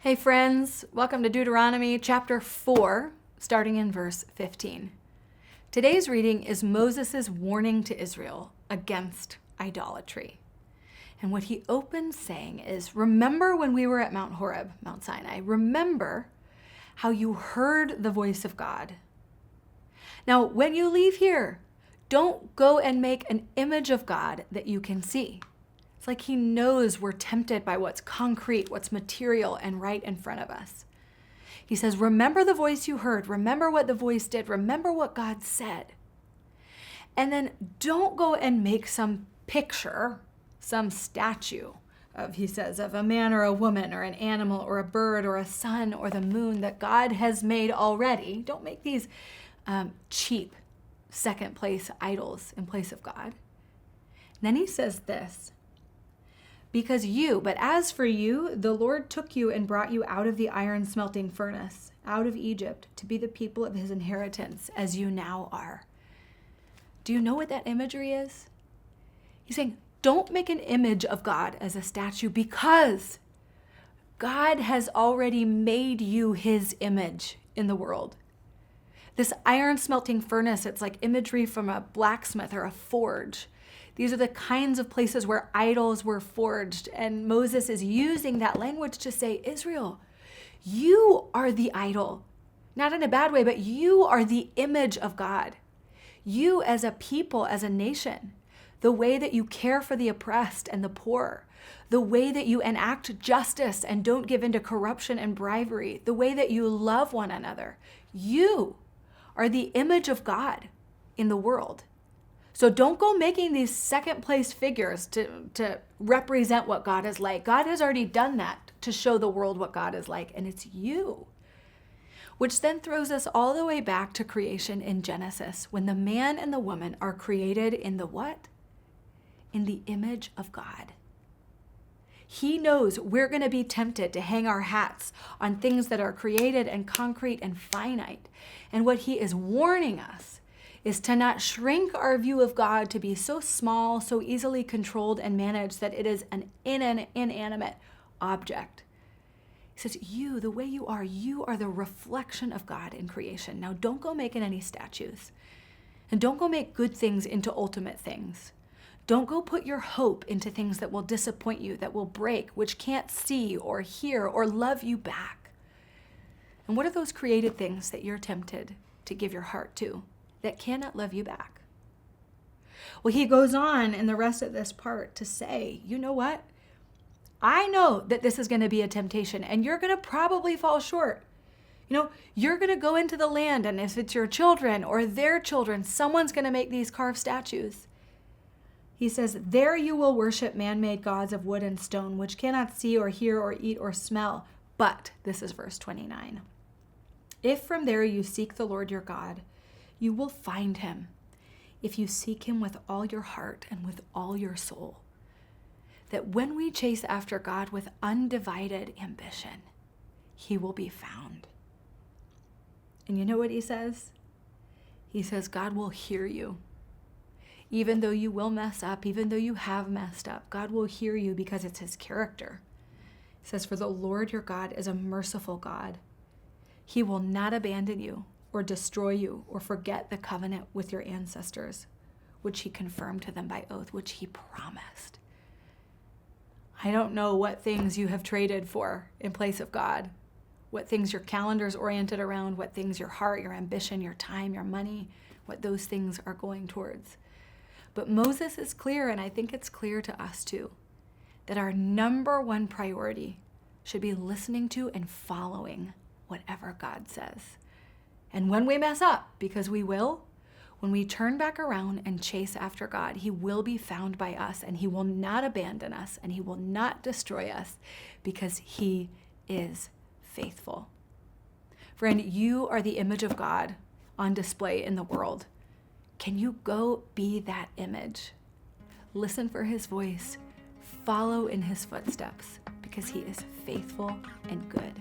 Hey friends, welcome to Deuteronomy chapter 4, starting in verse 15. Today's reading is Moses' warning to Israel against idolatry. And what he opens saying is, remember when we were at Mount Horeb, Mount Sinai, remember how you heard the voice of God. Now, when you leave here, don't go and make an image of God that you can see. It's like he knows we're tempted by what's concrete, what's material, and right in front of us. He says, remember the voice you heard. Remember what the voice did. Remember what God said. And then don't go and make some picture, some statue of, he says, of a man or a woman or an animal or a bird or a sun or the moon that God has made already. Don't make these cheap second place idols in place of God. And then he says this. But as for you, the Lord took you and brought you out of the iron smelting furnace, out of Egypt, to be the people of his inheritance, as you now are. Do you know what that imagery is? He's saying, don't make an image of God as a statue, because God has already made you his image in the world. This iron smelting furnace, it's like imagery from a blacksmith or a forge. These are the kinds of places where idols were forged. And Moses is using that language to say, Israel, you are the idol. Not in a bad way, but you are the image of God. You as a people, as a nation, the way that you care for the oppressed and the poor, the way that you enact justice and don't give in to corruption and bribery, the way that you love one another, you are the image of God in the world. So don't go making these second place figures to represent what God is like. God has already done that to show the world what God is like, and it's you. Which then throws us all the way back to creation in Genesis, when the man and the woman are created in the what? In the image of God. He knows we're going to be tempted to hang our hats on things that are created and concrete and finite. And what he is warning us is to not shrink our view of God to be so small, so easily controlled and managed that it is an inanimate object. He says, you, the way you are the reflection of God in creation. Now, don't go making any statues. And don't go make good things into ultimate things. Don't go put your hope into things that will disappoint you, that will break, which can't see or hear or love you back. And what are those created things that you're tempted to give your heart to that cannot love you back? Well, he goes on in the rest of this part to say, you know what? I know that this is going to be a temptation, and you're going to probably fall short. You're going to go into the land, and if it's your children or their children, someone's going to make these carved statues. He says, there you will worship man-made gods of wood and stone, which cannot see or hear or eat or smell. But, this is verse 29, if from there you seek the Lord your God, you will find him, if you seek him with all your heart and with all your soul. That when we chase after God with undivided ambition, he will be found. And you know what he says? He says, God will hear you. Even though you will mess up, even though you have messed up, God will hear you because it's his character. He says, for the Lord your God is a merciful God. He will not abandon you or destroy you or forget the covenant with your ancestors, which he confirmed to them by oath, which he promised. I don't know what things you have traded for in place of God, what things your calendar's oriented around, what things your heart, your ambition, your time, your money, what those things are going towards. But Moses is clear, and I think it's clear to us too, that our number one priority should be listening to and following whatever God says. And when we mess up, because we will, when we turn back around and chase after God, he will be found by us, and he will not abandon us, and he will not destroy us, because he is faithful. Friend, you are the image of God on display in the world. Can you go be that image? Listen for his voice. Follow in his footsteps, because he is faithful and good.